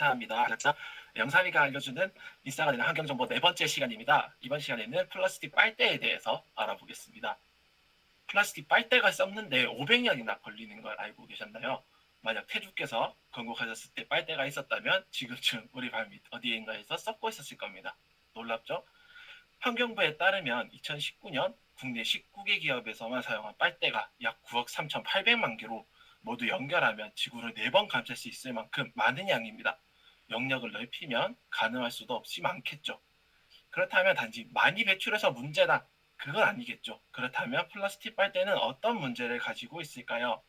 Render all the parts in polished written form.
감사합니다. 영상이가 알려주는 인싸가 되는 환경정보 네 번째 시간입니다. 이번 시간에는 플라스틱 빨대에 대해서 알아보겠습니다. 플라스틱 빨대가 썩는데 500년이나 걸리는 걸 알고 계셨나요? 만약 태주께서 건국하셨을 때 빨대가 있었다면 지금쯤 우리 발밑 어디인가에서 썩고 있었을 겁니다. 놀랍죠? 환경부에 따르면 2019년 국내 19개 기업에서만 사용한 빨대가 약 9억 3,800만 개로 모두 연결하면 지구를 4번 감쌀 수 있을 만큼 많은 양입니다. 영역을 넓히면 가능할 수도 없이 많겠죠. 그렇다면 단지 많이 배출해서 문제다. 그건 아니겠죠. 그렇다면 플라스틱 빨대는 어떤 문제를 가지고 있을까요?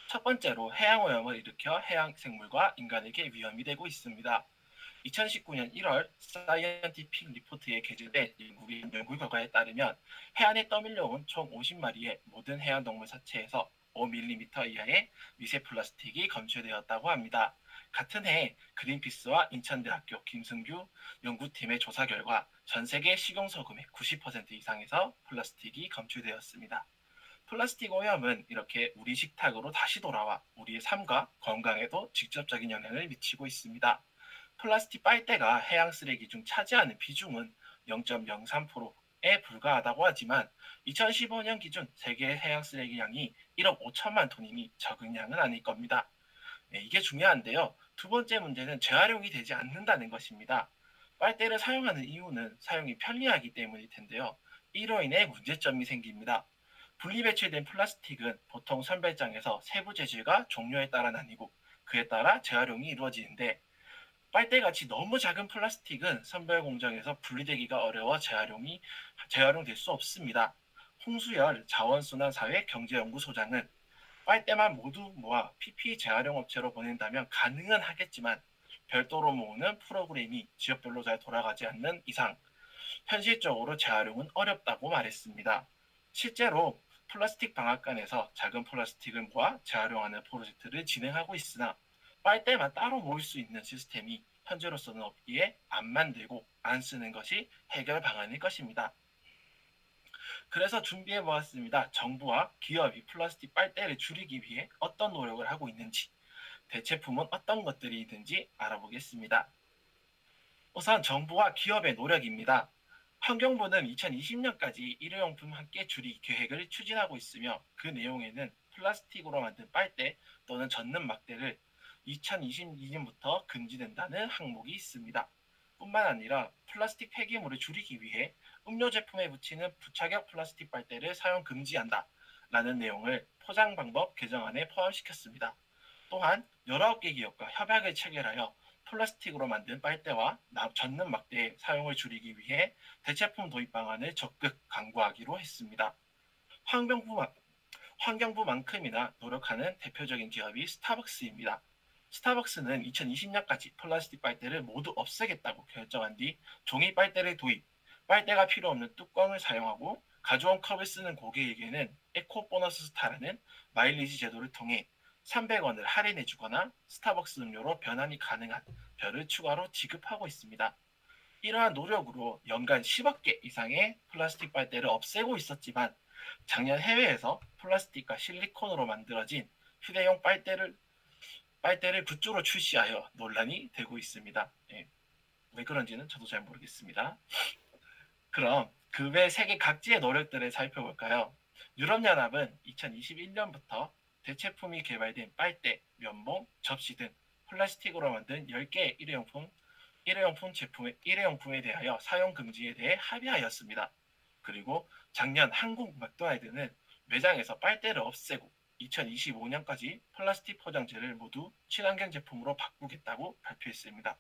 첫 번째로 해양오염을 일으켜 해양 생물과 인간에게 위험이 되고 있습니다. 2019년 1월 사이언티픽 리포트에 게재된 연구 결과에 따르면 해안에 떠밀려온 총 50마리의 모든 해안동물 사체에서 5mm 이하의 미세 플라스틱이 검출되었다고 합니다. 같은 해 그린피스와 인천대학교 김승규 연구팀의 조사 결과 전 세계 식용소금의 90% 이상에서 플라스틱이 검출되었습니다. 플라스틱 오염은 이렇게 우리 식탁으로 다시 돌아와 우리의 삶과 건강에도 직접적인 영향을 미치고 있습니다. 플라스틱 빨대가 해양 쓰레기 중 차지하는 비중은 0.03%에 불과하다고 하지만 2015년 기준 세계 해양 쓰레기 양이 1억 5천만 톤이니 적은 양은 아닐 겁니다. 이게 중요한데요. 두 번째 문제는 재활용이 되지 않는다는 것입니다. 빨대를 사용하는 이유는 사용이 편리하기 때문일 텐데요. 이로 인해 문제점이 생깁니다. 분리배출된 플라스틱은 보통 선별장에서 세부 재질과 종류에 따라 나뉘고 그에 따라 재활용이 이루어지는데 빨대같이 너무 작은 플라스틱은 선별 공정에서 분리되기가 어려워 재활용될 수 없습니다. 홍수열 자원순환사회 경제연구소장은 빨대만 모두 모아 PP 재활용 업체로 보낸다면 가능은 하겠지만 별도로 모으는 프로그램이 지역별로 잘 돌아가지 않는 이상 현실적으로 재활용은 어렵다고 말했습니다. 실제로 플라스틱 방앗간에서 작은 플라스틱을 모아 재활용하는 프로젝트를 진행하고 있으나 빨대만 따로 모을 수 있는 시스템이 현재로서는 없기에 안 만들고 안 쓰는 것이 해결 방안일 것입니다. 그래서 준비해 보았습니다. 정부와 기업이 플라스틱 빨대를 줄이기 위해 어떤 노력을 하고 있는지, 대체품은 어떤 것들이 있는지 알아보겠습니다. 우선 정부와 기업의 노력입니다. 환경부는 2020년까지 일회용품 함께 줄이기 계획을 추진하고 있으며 그 내용에는 플라스틱으로 만든 빨대 또는 젖는 막대를 2022년부터 금지된다는 항목이 있습니다. 뿐만 아니라 플라스틱 폐기물을 줄이기 위해 음료 제품에 붙이는 부착용 플라스틱 빨대를 사용 금지한다 라는 내용을 포장 방법 개정안에 포함시켰습니다. 또한 19개 기업과 협약을 체결하여 플라스틱으로 만든 빨대와 젖는 막대의 사용을 줄이기 위해 대체품 도입 방안을 적극 강구하기로 했습니다. 환경부만큼이나 노력하는 대표적인 기업이 스타벅스입니다. 스타벅스는 2020년까지 플라스틱 빨대를 모두 없애겠다고 결정한 뒤 종이 빨대를 도입, 빨대가 필요 없는 뚜껑을 사용하고 가져온 컵을 쓰는 고객에게는 에코 보너스 스타라는 마일리지 제도를 통해 300원을 할인해 주거나 스타벅스 음료로 변환이 가능한 별을 추가로 지급하고 있습니다. 이러한 노력으로 연간 10억 개 이상의 플라스틱 빨대를 없애고 있었지만 작년 해외에서 플라스틱과 실리콘으로 만들어진 휴대용 빨대를 굿즈로 출시하여 논란이 되고 있습니다. 왜 그런지는 저도 잘 모르겠습니다. 그럼 그 외 세계 각지의 노력들을 살펴볼까요? 유럽연합은 2021년부터 대체품이 개발된 빨대, 면봉, 접시 등 플라스틱으로 만든 10개의 일회용품에 대하여 사용 금지에 대해 합의하였습니다. 그리고 작년 한국 맥도날드는 매장에서 빨대를 없애고 2025년까지 플라스틱 포장재를 모두 친환경 제품으로 바꾸겠다고 발표했습니다.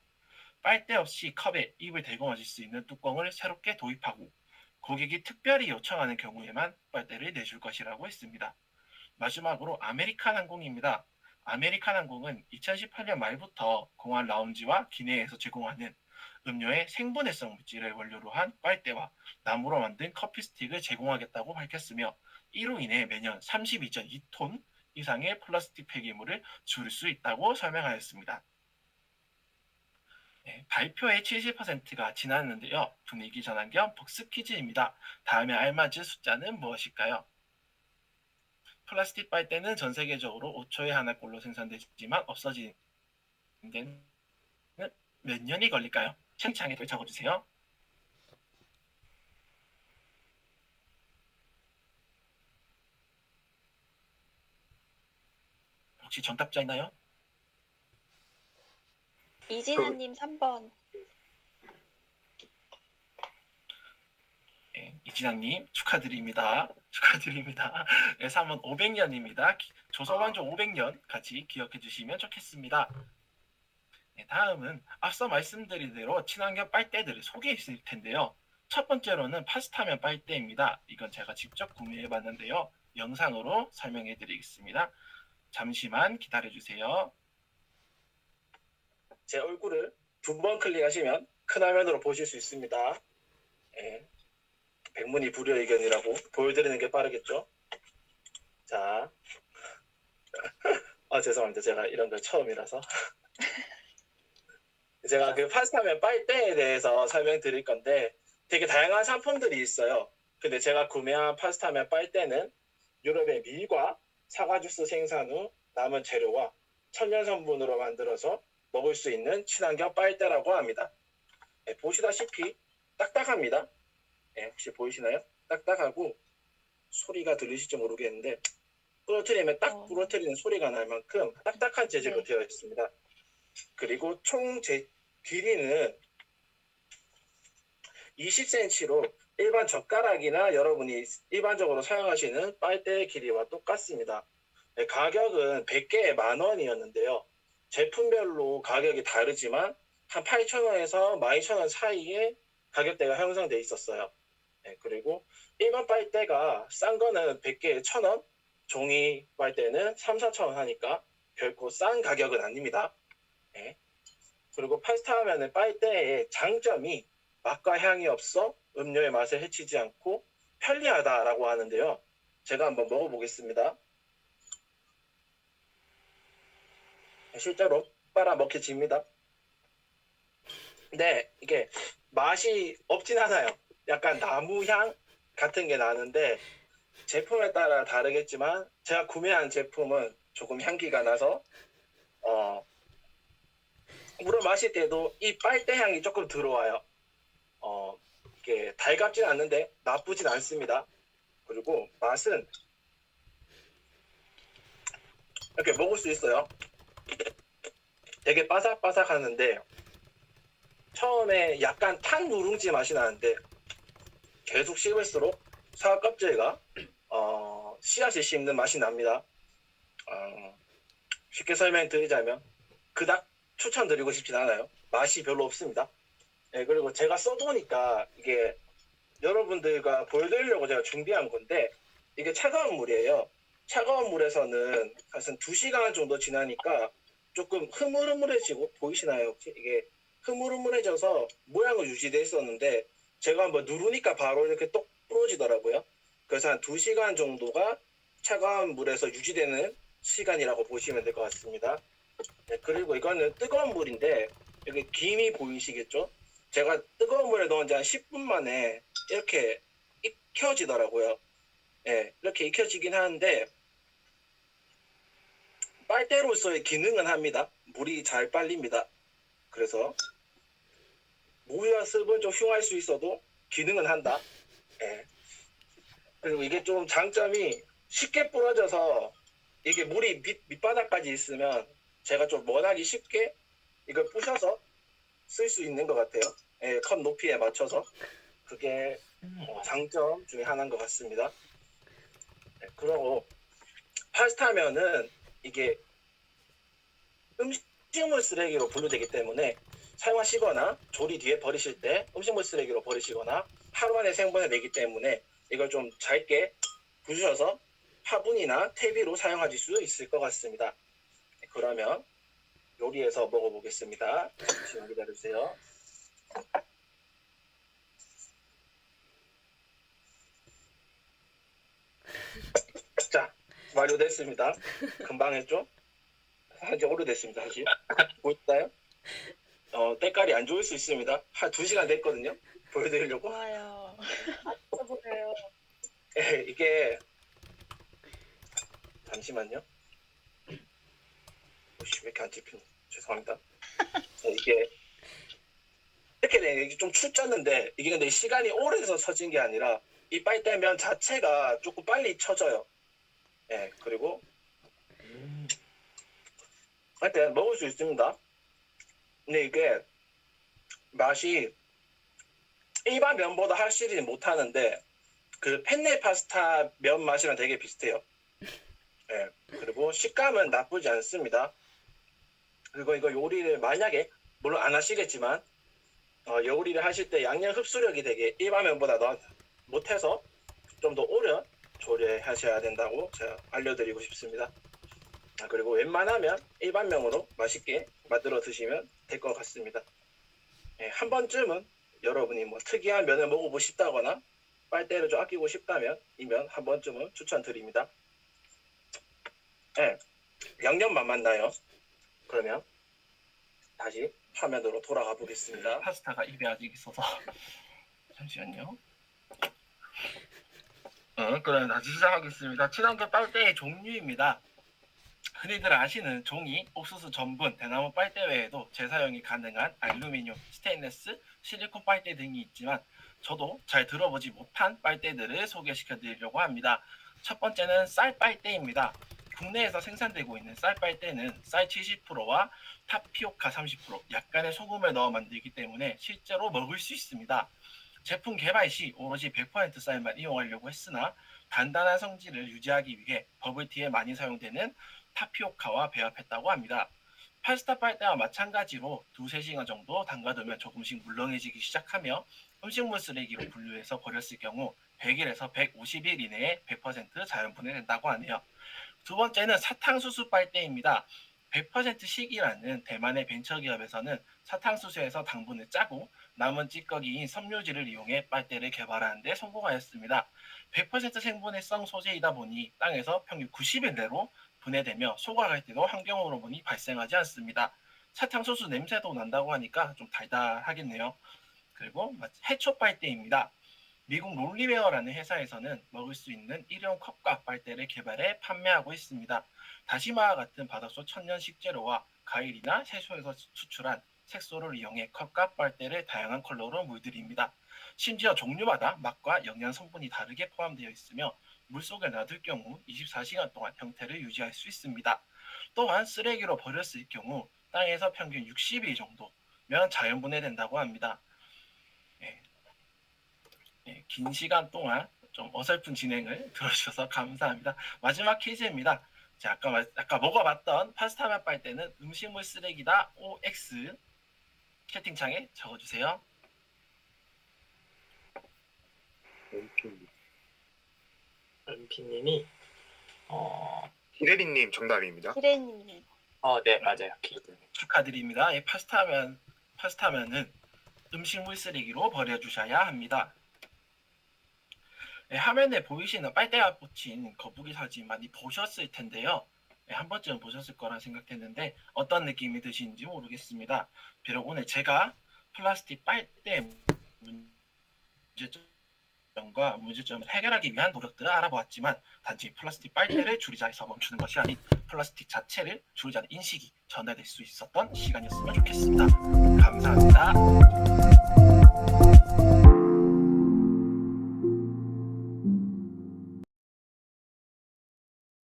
빨대 없이 컵에 입을 대고 마실 수 있는 뚜껑을 새롭게 도입하고 고객이 특별히 요청하는 경우에만 빨대를 내줄 것이라고 했습니다. 마지막으로 아메리칸 항공입니다. 아메리칸 항공은 2018년 말부터 공항 라운지와 기내에서 제공하는 음료의 생분해성 물질을 원료로 한 빨대와 나무로 만든 커피 스틱을 제공하겠다고 밝혔으며 이로 인해 매년 32.2톤 이상의 플라스틱 폐기물을 줄일 수 있다고 설명하였습니다. 발표의 70%가 지났는데요. 분위기 전환 겸 복습 퀴즈입니다. 다음에 알맞은 숫자는 무엇일까요? 플라스틱 빨대는 전 세계적으로 5초에 하나꼴로 생산되지만 없어지는 데는 몇 년이 걸릴까요? 채팅창에 적어주세요. 혹시 정답자 있나요? 이진아님 3번. 네, 이진아님 축하드립니다. 축하드립니다. 네, 3번 500년입니다. 조선왕조 500년 같이 기억해 주시면 좋겠습니다. 네, 다음은 앞서 말씀드린 대로 친환경 빨대들을 소개해 드릴 텐데요. 첫 번째로는 파스타면 빨대입니다. 이건 제가 직접 구매해 봤는데요. 영상으로 설명해 드리겠습니다. 잠시만 기다려 주세요. 제 얼굴을 두 번 클릭하시면 큰 화면으로 보실 수 있습니다. 네. 백문이 불여의견이라고 보여드리는 게 빠르겠죠? 자, 죄송합니다. 제가 이런 걸 처음이라서. 제가 그 파스타면 빨대에 대해서 설명드릴 건데 되게 다양한 상품들이 있어요. 근데 제가 구매한 파스타면 빨대는 유럽의 밀과 사과 주스 생산 후 남은 재료와 천연 성분으로 만들어서 먹을 수 있는 친환경 빨대라고 합니다. 네, 보시다시피 딱딱합니다. 네, 혹시 보이시나요? 딱딱하고 소리가 들리실지 모르겠는데 부러뜨리면 딱 부러뜨리는 소리가 날 만큼 딱딱한 재질로 되어 있습니다. 그리고 총 길이는 20cm로 일반 젓가락이나 여러분이 일반적으로 사용하시는 빨대의 길이와 똑같습니다. 네, 가격은 100개에 10,000원이었는데요. 제품별로 가격이 다르지만 한 8,000원에서 12,000원 사이에 가격대가 형성되어 있었어요. 네, 그리고 일반 빨대가 싼 거는 100개에 1,000원, 종이 빨대는 3,000~4,000원 하니까 결코 싼 가격은 아닙니다. 네. 그리고 파스타 하면은 빨대의 장점이 맛과 향이 없어 음료의 맛을 해치지 않고 편리하다라고 하는데요. 제가 한번 먹어보겠습니다. 실제로 빨아먹혀집니다. 근데 이게 맛이 없진 않아요. 약간 나무향 같은 게 나는데 제품에 따라 다르겠지만 제가 구매한 제품은 조금 향기가 나서 물을 마실 때도 이 빨대 향이 조금 들어와요. 이게 달갑진 않는데 나쁘진 않습니다. 그리고 맛은 이렇게 먹을 수 있어요. 되게 바삭바삭하는데 처음에 약간 탄 누룽지 맛이 나는데 계속 씹을수록 사과 껍질과 씨앗을 씹는 맛이 납니다. 쉽게 설명드리자면 그닥 추천드리고 싶진 않아요. 맛이 별로 없습니다. 네, 그리고 제가 써보니까 이게 여러분들과 보여드리려고 제가 준비한 건데 이게 차가운 물이에요. 차가운 물에서는 한 2시간 정도 지나니까 조금 흐물흐물해지고 보이시나요? 혹시? 이게 흐물흐물해져서 모양은 유지돼 있었는데 제가 한번 누르니까 바로 이렇게 똑 부러지더라고요. 그래서 한 2시간 정도가 차가운 물에서 유지되는 시간이라고 보시면 될 것 같습니다. 네, 그리고 이거는 뜨거운 물인데 여기 김이 보이시겠죠? 제가 뜨거운 물에 넣은 지 한 10분 만에 이렇게 익혀지더라고요. 네, 이렇게 익혀지긴 하는데 빨대로서의 기능은 합니다. 물이 잘 빨립니다. 그래서 무리와 습은 좀 흉할 수 있어도 기능은 한다. 네. 그리고 이게 좀 장점이 쉽게 부러져서 이게 물이 밑바닥까지 있으면 제가 좀 원하기 쉽게 이걸 부셔서 쓸 수 있는 것 같아요. 네, 컵 높이에 맞춰서. 그게 장점 중에 하나인 것 같습니다. 네, 그리고 파스타면은 이게 음식물 쓰레기로 분류되기 때문에 사용하시거나 조리 뒤에 버리실 때 음식물 쓰레기로 버리시거나 하루 안에 생분해 내기 때문에 이걸 좀 잘게 부셔서 화분이나 퇴비로 사용하실 수 있을 것 같습니다. 네, 그러면 요리해서 먹어보겠습니다. 잠시만 기다려주세요. 자, 완료됐습니다. 금방 했죠? 한지 오래됐습니다, 사실. 보일까요? 때깔이 안 좋을 수 있습니다. 한 2시간 됐거든요. 보여드리려고. 좋아요. 보여요. 이게 잠시만요. 왜 이렇게 안 찍히노? 죄송합니다. 이게 이렇게 되는 게 좀 축졌는데 이게 근데 시간이 오래돼서 처진 게 아니라 이 빨대면 자체가 조금 빨리 처져요. 예, 그리고 빨대 먹을 수 있습니다. 근데 이게 맛이 일반 면보다 확실히 못하는데 그 펜네 파스타 면 맛이랑 되게 비슷해요. 예, 그리고 식감은 나쁘지 않습니다. 그리고 이거 요리를 만약에 물론 안 하시겠지만 요리를 하실 때 양념 흡수력이 되게 일반 면보다 더 못해서 좀 더 오래 조리하셔야 된다고 제가 알려드리고 싶습니다. 그리고 웬만하면 일반 면으로 맛있게 만들어 드시면 될 것 같습니다. 예, 한 번쯤은 여러분이 뭐 특이한 면을 먹어보고 싶다거나 빨대를 좀 아끼고 싶다면 이 면 한 번쯤은 추천드립니다. 예, 양념만 맞나요? 그러면 다시 화면으로 돌아가 보겠습니다. 파스타가 입에 아직 있어서 잠시만요. 그럼 다시 시작하겠습니다. 친환경 빨대의 종류입니다. 흔히들 아시는 종이, 옥수수 전분, 대나무 빨대 외에도 재사용이 가능한 알루미늄, 스테인리스, 실리콘 빨대 등이 있지만 저도 잘 들어보지 못한 빨대들을 소개시켜 드리려고 합니다. 첫 번째는 쌀 빨대입니다. 국내에서 생산되고 있는 쌀 빨대는 쌀 70%와 타피오카 30%, 약간의 소금을 넣어 만들기 때문에 실제로 먹을 수 있습니다. 제품 개발 시 오로지 100% 쌀만 이용하려고 했으나 단단한 성질을 유지하기 위해 버블티에 많이 사용되는 타피오카와 배합했다고 합니다. 파스타 빨대와 마찬가지로 2-3시간 정도 담가두면 조금씩 물렁해지기 시작하며 음식물 쓰레기로 분류해서 버렸을 경우 100일에서 150일 이내에 100% 자연 분해된다고 하네요. 두 번째는 사탕수수 빨대입니다. 100% 식이라는 대만의 벤처기업에서는 사탕수수에서 당분을 짜고 남은 찌꺼기인 섬유질을 이용해 빨대를 개발하는 데 성공하였습니다. 100% 생분해성 소재이다 보니 땅에서 평균 90일 내로 분해되며 소각할 때도 환경 호르몬이 발생하지 않습니다. 사탕수수 냄새도 난다고 하니까 좀 달달하겠네요. 그리고 해초 빨대입니다. 미국 롤리웨어라는 회사에서는 먹을 수 있는 일회용 컵과 빨대를 개발해 판매하고 있습니다. 다시마와 같은 바닷속 천연 식재료와 과일이나 채소에서 수출한 색소를 이용해 컵과 빨대를 다양한 컬러로 물들입니다. 심지어 종류마다 맛과 영양 성분이 다르게 포함되어 있으며 물속에 놔둘 경우 24시간 동안 형태를 유지할 수 있습니다. 또한 쓰레기로 버렸을 경우 땅에서 평균 60일 정도면 자연 분해된다고 합니다. 긴 시간 동안 좀 어설픈 진행을 들어주셔서 감사합니다. 마지막 퀴즈입니다. 자, 아까 먹어봤던 파스타맛 빨대는 음식물 쓰레기다 OX 채팅창에 적어주세요. 은피님이 기레리님 정답입니다. 기레님. 네 맞아요. 축하드립니다. 파스타면은 음식물 쓰레기로 버려주셔야 합니다. 화면에 보이시는 빨대가 붙인 거북이 사진 많이 보셨을 텐데요. 한 번쯤 보셨을 거라 생각했는데 어떤 느낌이 드시는지 모르겠습니다. 비록 오늘 제가 플라스틱 빨대 문제점과 문제점을 해결하기 위한 노력들을 알아보았지만 단지 플라스틱 빨대를 줄이자 해서 멈추는 것이 아닌 플라스틱 자체를 줄이자는 인식이 전달될 수 있었던 시간이었으면 좋겠습니다. 감사합니다.